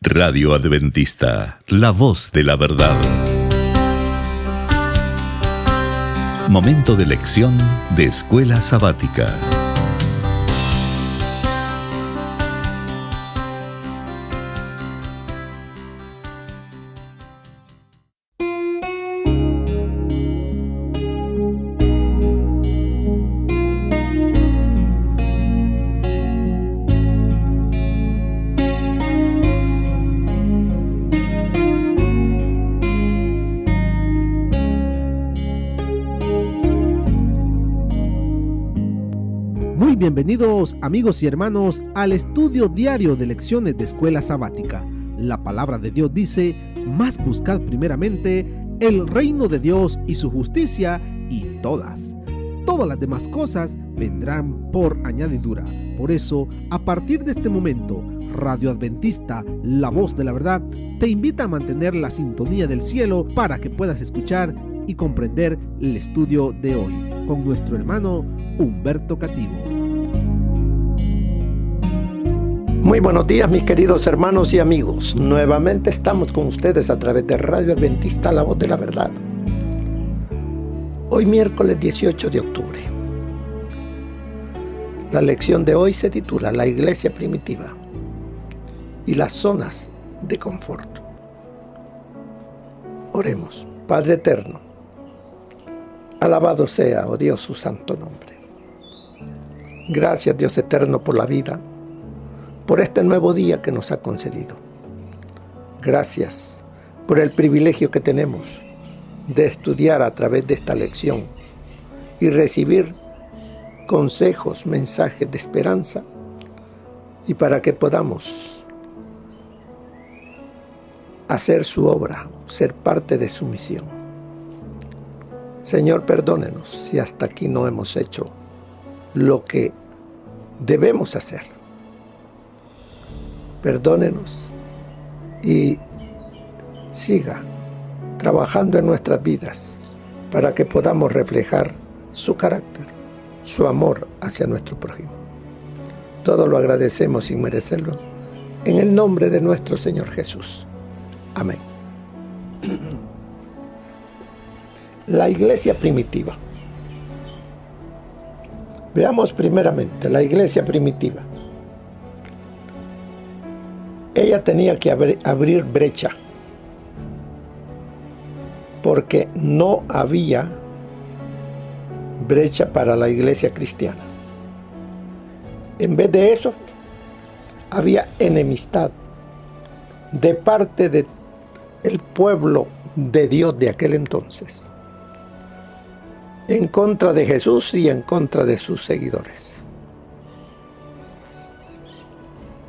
Radio Adventista, la voz de la verdad. Momento de lección de Escuela Sabática. Muy bienvenidos, amigos y hermanos, al estudio diario de lecciones de Escuela Sabática. La palabra de Dios dice: mas buscad primeramente el reino de Dios y su justicia, y todas las demás cosas vendrán por añadidura. Por eso, a partir de este momento, Radio Adventista, la voz de la verdad, te invita a mantener la sintonía del cielo para que puedas escuchar y comprender el estudio de hoy con nuestro hermano Humberto Cativo. Muy buenos días, mis queridos hermanos y amigos. Nuevamente estamos con ustedes a través de Radio Adventista, la voz de la verdad. Hoy miércoles 18 de octubre. La lección de hoy se titula La Iglesia Primitiva y las zonas de confort. Oremos. Padre eterno, alabado sea, oh Dios, su santo nombre. Gracias, Dios eterno, por la vida, por este nuevo día que nos ha concedido. Gracias por el privilegio que tenemos de estudiar a través de esta lección y recibir consejos, mensajes de esperanza, y para que podamos hacer su obra, ser parte de su misión. Señor, perdónenos si hasta aquí no hemos hecho lo que debemos hacer. Perdónenos y siga trabajando en nuestras vidas para que podamos reflejar su carácter, su amor hacia nuestro prójimo. Todo lo agradecemos sin merecerlo, en el nombre de nuestro Señor Jesús. Amén. La iglesia primitiva. Veamos primeramente la iglesia primitiva. Ella tenía que abrir brecha, porque no había brecha para la iglesia cristiana. En vez de eso, había enemistad de parte del pueblo de Dios de aquel entonces, en contra de Jesús y en contra de sus seguidores.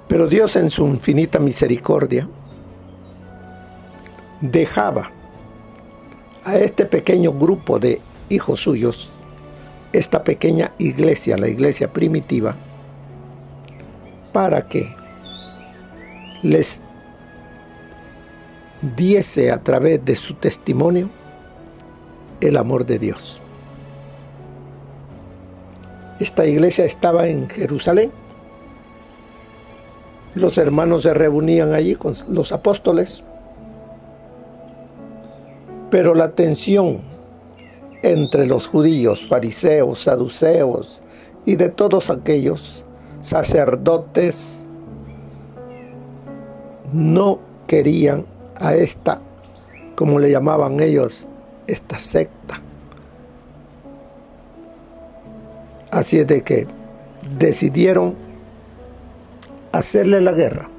Pero Dios, en su infinita misericordia, dejaba a este pequeño grupo de hijos suyos, esta pequeña iglesia, la iglesia primitiva, para que les diese a través de su testimonio el amor de Dios. Esta iglesia estaba en Jerusalén. Los hermanos se reunían allí con los apóstoles, pero la tensión entre los judíos, fariseos, saduceos y de todos aquellos sacerdotes no querían a esta, como le llamaban ellos, esta secta. Así es de que decidieron hacerle la guerra.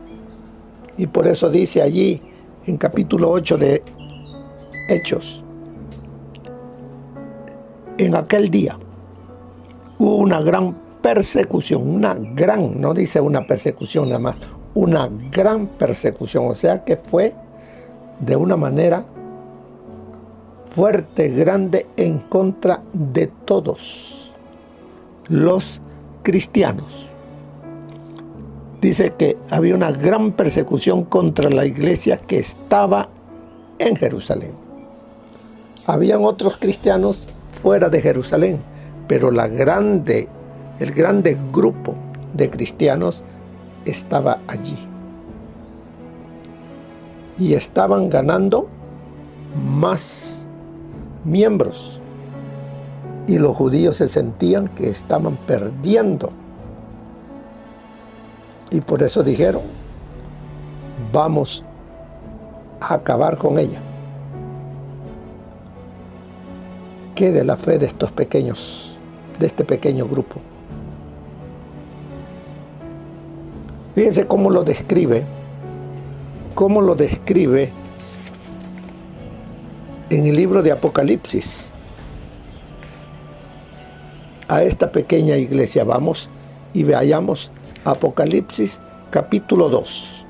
Y por eso dice allí en capítulo 8 de Hechos: en aquel día hubo una gran persecución, no dice una persecución nada más, una gran persecución, o sea que fue de una manera fuerte, grande, en contra de todos los cristianos. Dice que había una gran persecución contra la iglesia que estaba en Jerusalén. Habían otros cristianos fuera de Jerusalén, pero el grande grupo de cristianos estaba allí. y estaban ganando más miembros. Y los judíos se sentían que estaban perdiendo. Y por eso dijeron, vamos a acabar con ella. ¿Qué de la fe de estos pequeños, de este pequeño grupo? Fíjense cómo lo describe en el libro de Apocalipsis a esta pequeña iglesia. Vamos y veamos Apocalipsis capítulo 2.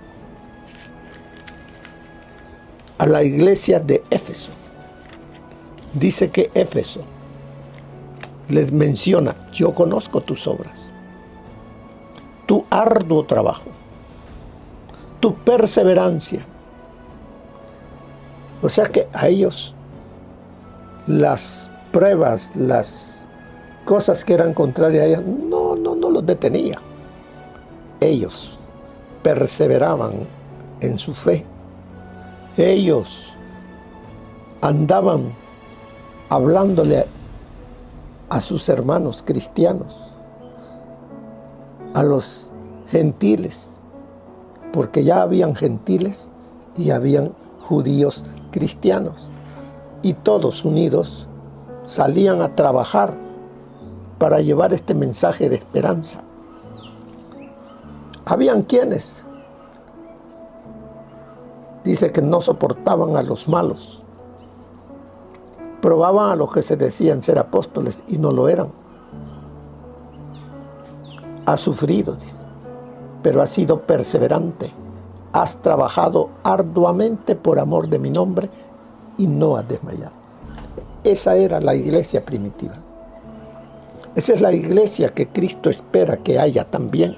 A la iglesia de Éfeso. Dice que Éfeso les menciona, yo conozco tus obras, tu arduo trabajo, tu perseverancia. O sea que a ellos las pruebas, las cosas que eran contrarias a ellos, no los detenía. Ellos perseveraban en su fe. Ellos andaban hablándole a sus hermanos cristianos, a los gentiles, porque ya habían gentiles y habían judíos cristianos, y todos unidos salían a trabajar para llevar este mensaje de esperanza. Habían quienes dice que no soportaban a los malos, probaban a los que se decían ser apóstoles y no lo eran. Has sufrido, pero has sido perseverante, has trabajado arduamente por amor de mi nombre y no has desmayado. Esa era la iglesia primitiva. Esa es la iglesia que Cristo espera que haya también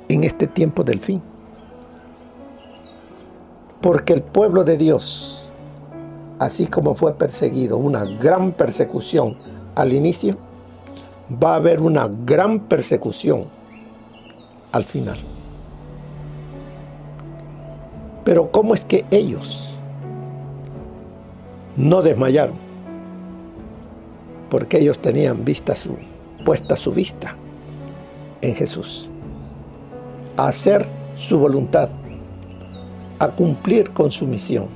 en este tiempo del fin. Porque el pueblo de Dios, así como fue perseguido, una gran persecución al inicio, va a haber una gran persecución al final. Pero ¿cómo es que ellos no desmayaron? Porque ellos tenían puesta su vista en Jesús, a hacer su voluntad, a cumplir con su misión.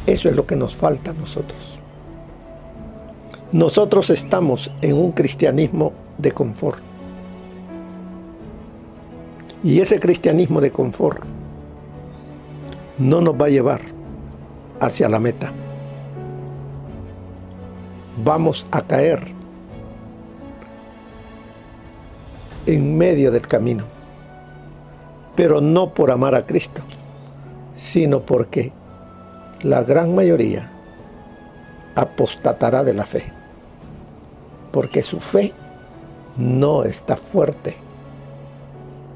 Eso es lo que nos falta a nosotros. Nosotros estamos en un cristianismo de confort. Y ese cristianismo de confort no nos va a llevar hacia la meta. Vamos a caer en medio del camino, pero no por amar a Cristo, sino porque la gran mayoría apostatará de la fe, porque su fe no está fuerte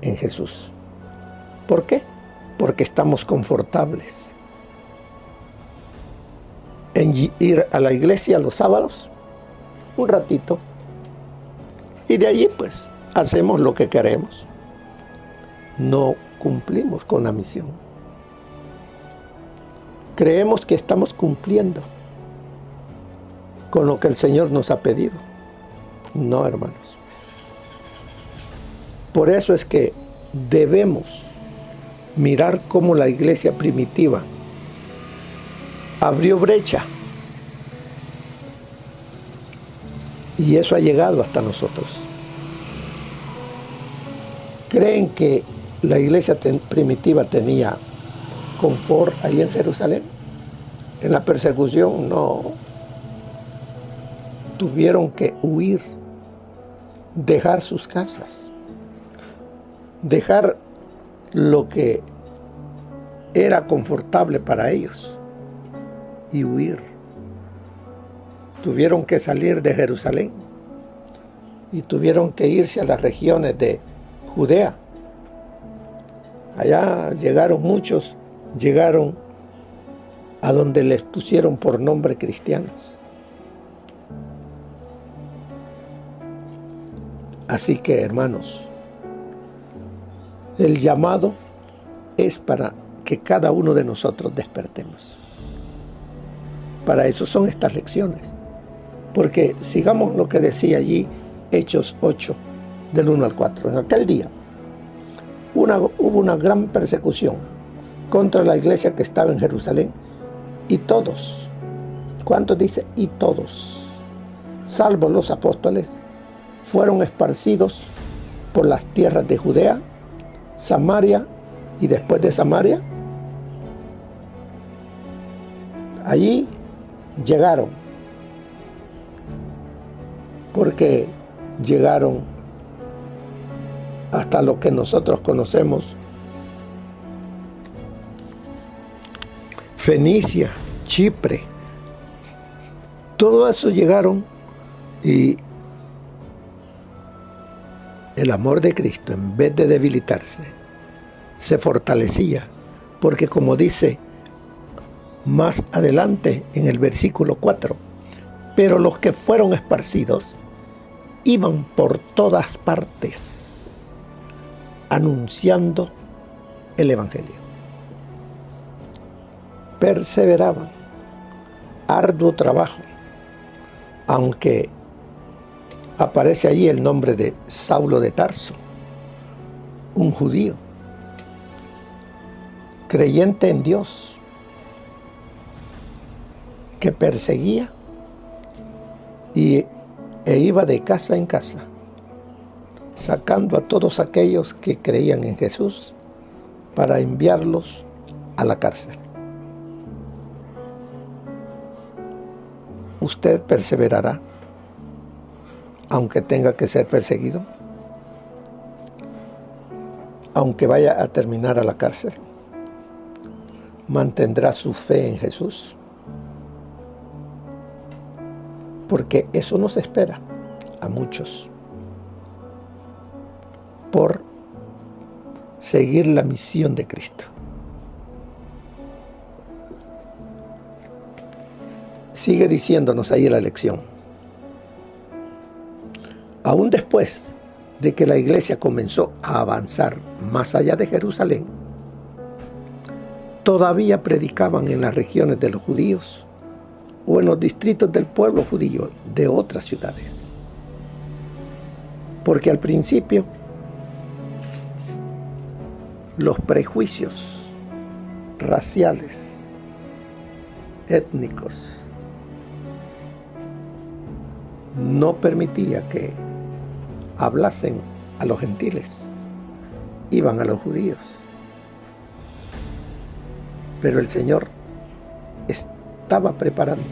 en Jesús. ¿Por qué? Porque estamos confortables en ir a la iglesia los sábados un ratito y de allí pues hacemos lo que queremos. No cumplimos con la misión. Creemos que estamos cumpliendo con lo que el Señor nos ha pedido. No, hermanos. Por eso es que debemos mirar cómo la iglesia primitiva abrió brecha. Y eso ha llegado hasta nosotros. ¿Creen que la iglesia primitiva tenía confort ahí en Jerusalén? En la persecución no. Tuvieron que huir, dejar sus casas, dejar lo que era confortable para ellos y huir. Tuvieron que salir de Jerusalén y tuvieron que irse a las regiones de Judea. Allá llegaron muchos, llegaron a donde les pusieron por nombre cristianos. Así que, hermanos, el llamado es para que cada uno de nosotros despertemos. Para eso son estas lecciones. Porque sigamos lo que decía allí Hechos 8, del 1 al 4. En aquel día hubo una gran persecución contra la iglesia que estaba en Jerusalén, y todos, ¿cuántos dice? Y todos, salvo los apóstoles, fueron esparcidos por las tierras de Judea, Samaria, y después de Samaria, allí llegaron, porque llegaron hasta lo que nosotros conocemos, Fenicia, Chipre, todo eso llegaron, y el amor de Cristo, en vez de debilitarse, se fortalecía, porque como dice más adelante en el versículo 4, pero los que fueron esparcidos iban por todas partes anunciando el Evangelio. Perseveraban, arduo trabajo, aunque aparece allí el nombre de Saulo de Tarso, un judío, creyente en Dios, que perseguía e iba de casa en casa, sacando a todos aquellos que creían en Jesús para enviarlos a la cárcel. ¿Usted perseverará aunque tenga que ser perseguido? Aunque vaya a terminar a la cárcel, ¿mantendrá su fe en Jesús? Porque eso nos espera a muchos, por seguir la misión de Cristo. Sigue diciéndonos ahí la lección. Aún después de que la iglesia comenzó a avanzar más allá de Jerusalén, todavía predicaban en las regiones de los judíos o en los distritos del pueblo judío de otras ciudades. Porque al principio los prejuicios raciales, étnicos, no permitía que hablasen a los gentiles, iban a los judíos. Pero el Señor estaba preparando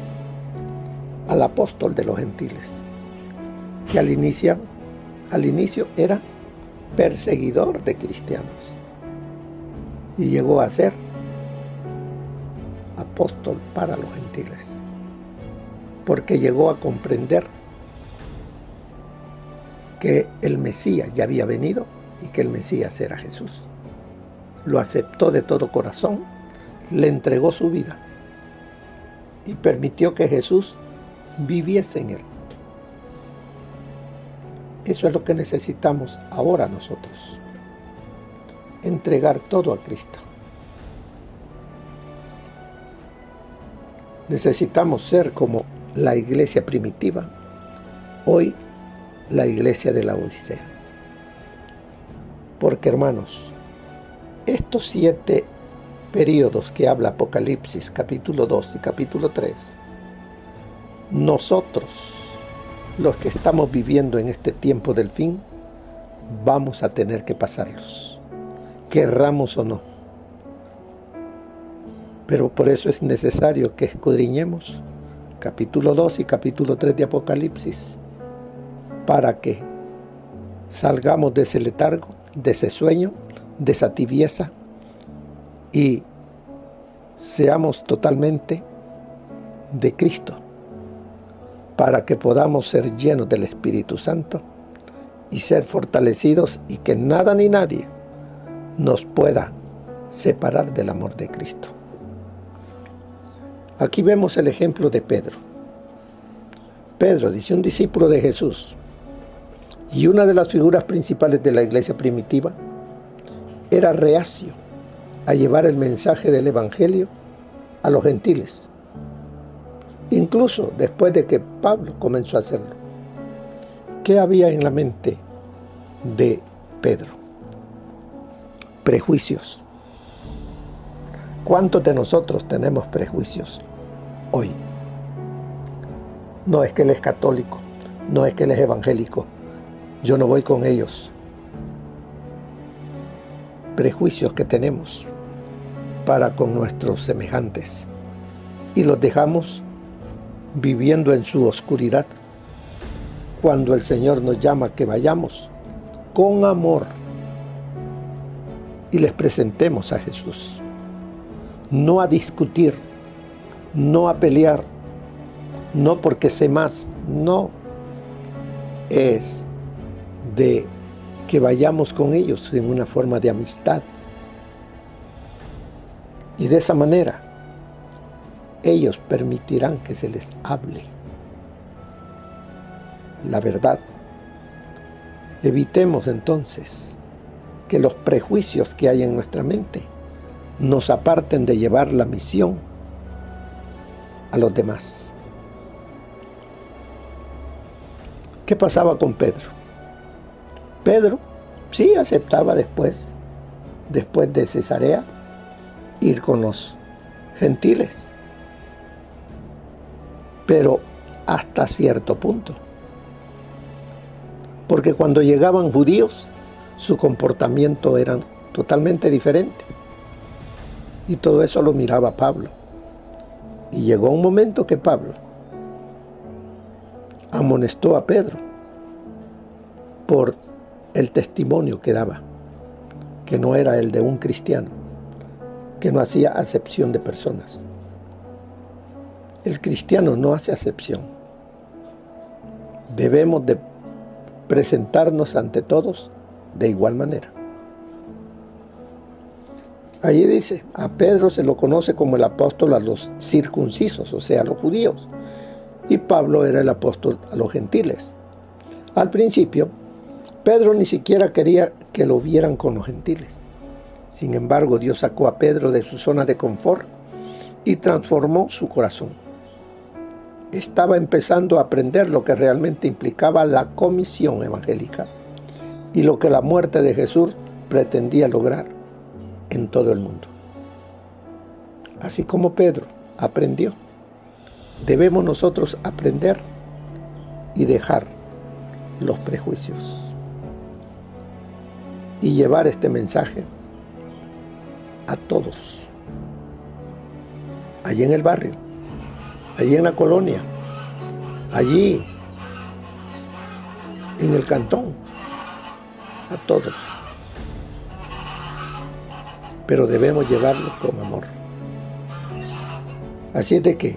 al apóstol de los gentiles, que al inicio era perseguidor de cristianos, y llegó a ser apóstol para los gentiles, porque llegó a comprender que el Mesías ya había venido y que el Mesías era Jesús. Lo aceptó de todo corazón, le entregó su vida y permitió que Jesús viviese en él. Eso es lo que necesitamos ahora nosotros, entregar todo a Cristo. Necesitamos ser como la iglesia primitiva, hoy la iglesia de la Odisea. Porque, hermanos, estos 7 periodos que habla Apocalipsis, capítulo 2 y capítulo 3, nosotros, los que estamos viviendo en este tiempo del fin, vamos a tener que pasarlos, querramos o no. Pero por eso es necesario que escudriñemos capítulo 2 y capítulo 3 de Apocalipsis, para que salgamos de ese letargo, de ese sueño, de esa tibieza, y seamos totalmente de Cristo, para que podamos ser llenos del Espíritu Santo y ser fortalecidos, y que nada ni nadie nos pueda separar del amor de Cristo. Aquí vemos el ejemplo de Pedro. Pedro, dice, un discípulo de Jesús y una de las figuras principales de la iglesia primitiva, era reacio a llevar el mensaje del Evangelio a los gentiles, incluso después de que Pablo comenzó a hacerlo. ¿Qué había en la mente de Pedro? Prejuicios. ¿Cuántos de nosotros tenemos prejuicios hoy? No es que él es católico, no es que él es evangélico, yo no voy con ellos. Prejuicios que tenemos para con nuestros semejantes y los dejamos viviendo en su oscuridad, cuando el Señor nos llama que vayamos con amor y les presentemos a Jesús. No a discutir, no a pelear, no porque sé más, no. Es de que vayamos con ellos en una forma de amistad. Y de esa manera, ellos permitirán que se les hable la verdad. Evitemos entonces que los prejuicios que hay en nuestra mente nos aparten de llevar la misión a los demás. ¿Qué pasaba con Pedro? Pedro sí aceptaba después de Cesarea, ir con los gentiles, pero hasta cierto punto. Porque cuando llegaban judíos, su comportamiento era totalmente diferente. Y todo eso lo miraba Pablo. Y llegó un momento que Pablo amonestó a Pedro por el testimonio que daba, que no era el de un cristiano, que no hacía acepción de personas. El cristiano no hace acepción. Debemos de presentarnos ante todos de igual manera. Allí dice, a Pedro se lo conoce como el apóstol a los circuncisos, o sea, a los judíos, y Pablo era el apóstol a los gentiles. Al principio, Pedro ni siquiera quería que lo vieran con los gentiles. Sin embargo, Dios sacó a Pedro de su zona de confort y transformó su corazón. Estaba empezando a aprender lo que realmente implicaba la comisión evangélica y lo que la muerte de Jesús pretendía lograr en todo el mundo. Así como Pedro aprendió, debemos nosotros aprender y dejar los prejuicios y llevar este mensaje a todos, allí en el barrio, allí en la colonia, allí en el cantón, a todos. Pero debemos llevarlo con amor. Así es de que,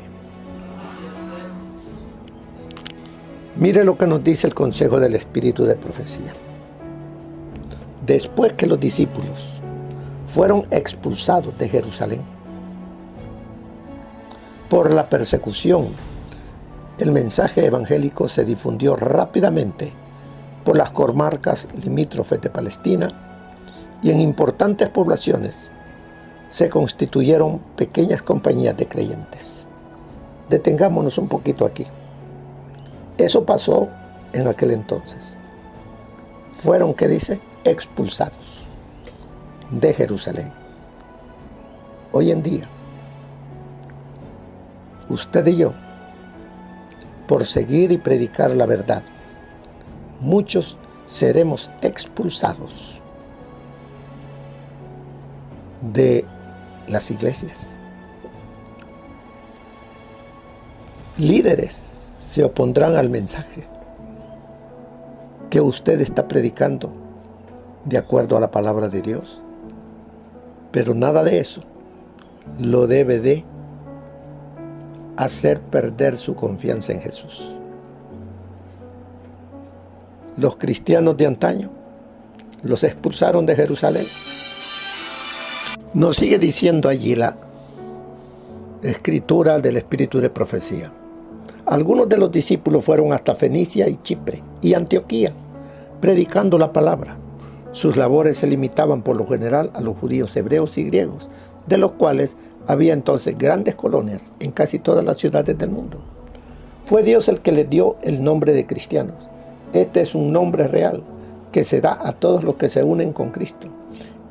mire lo que nos dice el consejo del Espíritu de Profecía. Después que los discípulos fueron expulsados de Jerusalén por la persecución, el mensaje evangélico se difundió rápidamente por las comarcas limítrofes de Palestina y en importantes poblaciones se constituyeron pequeñas compañías de creyentes. Detengámonos un poquito aquí. Eso pasó en aquel entonces. Fueron, ¿qué dice? Expulsados de Jerusalén. Hoy en día, usted y yo, por seguir y predicar la verdad, muchos seremos expulsados de las iglesias. Líderes se opondrán al mensaje que usted está predicando de acuerdo a la palabra de Dios. Pero nada de eso lo debe de hacer perder su confianza en Jesús. Los cristianos de antaño los expulsaron de Jerusalén. Nos sigue diciendo allí la escritura del Espíritu de Profecía. Algunos de los discípulos fueron hasta Fenicia y Chipre y Antioquía, predicando la palabra. Sus labores se limitaban por lo general a los judíos hebreos y griegos, de los cuales había entonces grandes colonias en casi todas las ciudades del mundo. Fue Dios el que les dio el nombre de cristianos. Este es un nombre real que se da a todos los que se unen con Cristo.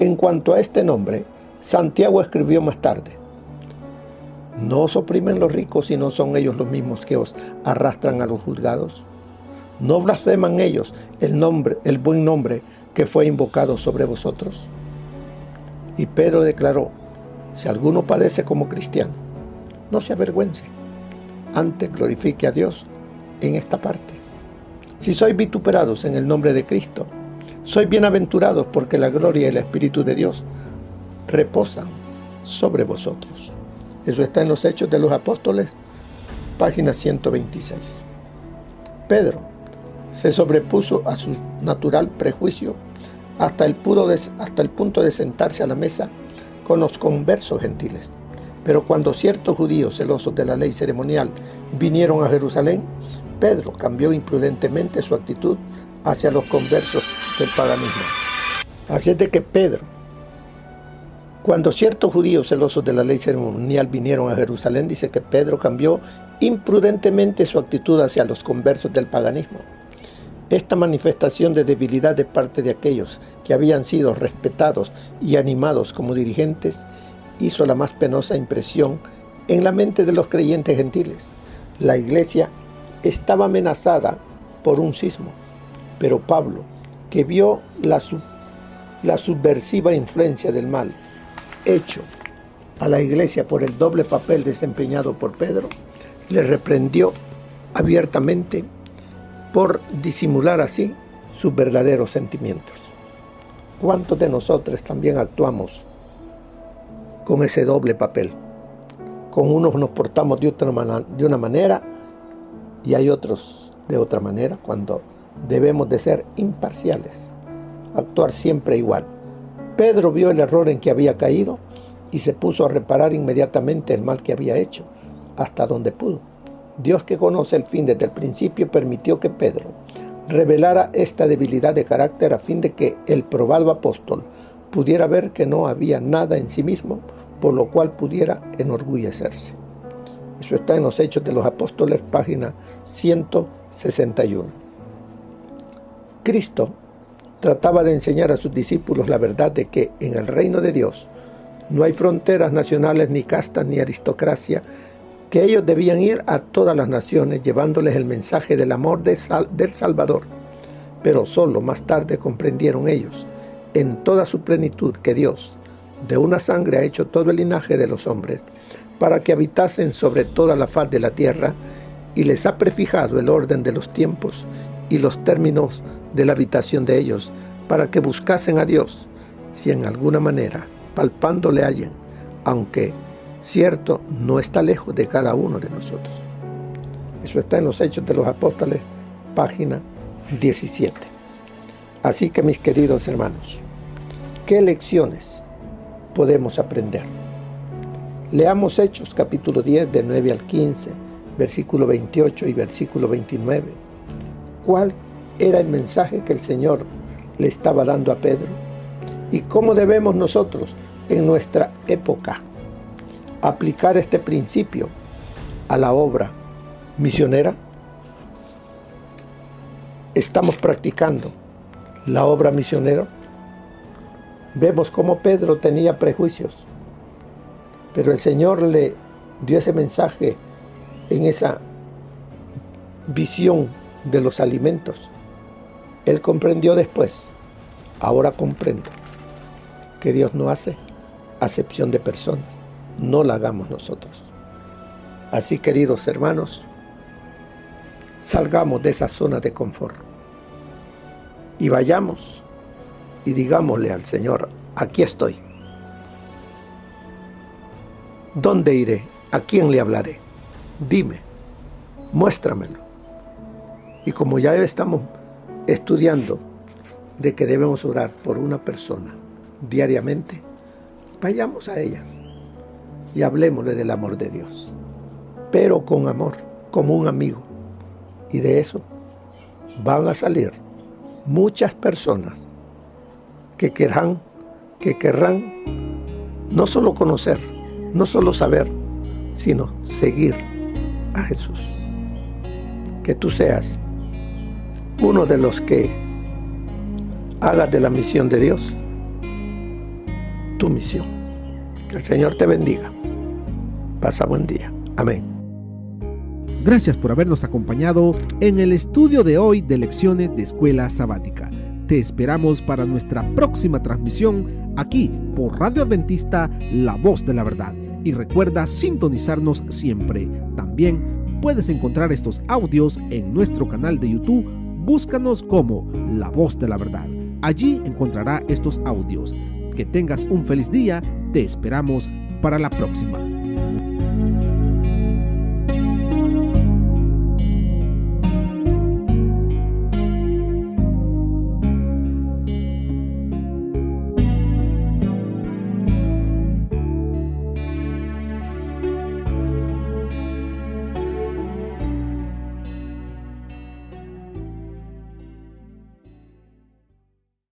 En cuanto a este nombre, Santiago escribió más tarde: ¿no os oprimen los ricos y no son ellos los mismos que os arrastran a los juzgados? ¿No blasfeman ellos el buen nombre que fue invocado sobre vosotros? Y Pedro declaró: si alguno padece como cristiano, no se avergüence, antes glorifique a Dios en esta parte. Si sois vituperados en el nombre de Cristo, sois bienaventurados, porque la gloria y el Espíritu de Dios reposan sobre vosotros. Eso está en los Hechos de los Apóstoles, página 126. Pedro se sobrepuso a su natural prejuicio hasta el punto de sentarse a la mesa con los conversos gentiles. Pero cuando ciertos judíos celosos de la ley ceremonial vinieron a Jerusalén, Pedro cambió imprudentemente su actitud hacia los conversos del paganismo. Así es de que cuando ciertos judíos celosos de la ley ceremonial vinieron a Jerusalén, dice que Pedro cambió imprudentemente su actitud hacia los conversos del paganismo. Esta manifestación de debilidad de parte de aquellos que habían sido respetados y animados como dirigentes hizo la más penosa impresión en la mente de los creyentes gentiles. La iglesia estaba amenazada por un sismo, pero Pablo, que vio la subversiva influencia del mal hecho a la iglesia por el doble papel desempeñado por Pedro, le reprendió abiertamente por disimular así sus verdaderos sentimientos. ¿Cuántos de nosotros también actuamos con ese doble papel? Con unos nos portamos de una manera y hay otros de otra manera, cuando debemos de ser imparciales, actuar siempre igual. Pedro vio el error en que había caído y se puso a reparar inmediatamente el mal que había hecho, hasta donde pudo. Dios, que conoce el fin desde el principio, permitió que Pedro revelara esta debilidad de carácter a fin de que el probado apóstol pudiera ver que no había nada en sí mismo por lo cual pudiera enorgullecerse. Eso está en los Hechos de los Apóstoles, página 161. Cristo trataba de enseñar a sus discípulos la verdad de que en el reino de Dios no hay fronteras nacionales, ni castas, ni aristocracia, que ellos debían ir a todas las naciones llevándoles el mensaje del amor del Salvador. Pero solo más tarde comprendieron ellos, en toda su plenitud, que Dios de una sangre ha hecho todo el linaje de los hombres, para que habitasen sobre toda la faz de la tierra, y les ha prefijado el orden de los tiempos y los términos de la habitación de ellos, para que buscasen a Dios, si en alguna manera, palpando le hallen, aunque cierto no está lejos de cada uno de nosotros. Eso está en los Hechos de los Apóstoles, página 17. Así que, mis queridos hermanos, ¿qué lecciones podemos aprender? Leamos Hechos capítulo 10, de 9 al 15, versículo 28 y versículo 29. ¿Cuál era el mensaje que el Señor le estaba dando a Pedro? ¿Y cómo debemos nosotros, en nuestra época, aplicar este principio a la obra misionera? ¿Estamos practicando la obra misionera? Vemos cómo Pedro tenía prejuicios, pero el Señor le dio ese mensaje en esa visión de los alimentos. Él comprendió después. Ahora comprendo que Dios no hace acepción de personas. No la hagamos nosotros. Así, queridos hermanos, salgamos de esa zona de confort y vayamos y digámosle al Señor: aquí estoy. ¿Dónde iré? ¿A quién le hablaré? Dime, muéstramelo. Y como ya estamos estudiando de que debemos orar por una persona diariamente, vayamos a ella y hablemosle del amor de Dios, pero con amor, como un amigo. Y de eso van a salir muchas personas que querrán no solo conocer, no solo saber, sino seguir a Jesús. Que tú seas uno de los que hagas de la misión de Dios tu misión. Que el Señor te bendiga. Pasa buen día. Amén. Gracias por habernos acompañado en el estudio de hoy de Lecciones de Escuela Sabática. Te esperamos para nuestra próxima transmisión aquí por Radio Adventista, La Voz de la Verdad. Y recuerda sintonizarnos siempre. También puedes encontrar estos audios en nuestro canal de YouTube. Búscanos como La Voz de la Verdad. Allí encontrará estos audios. Que tengas un feliz día. Te esperamos para la próxima.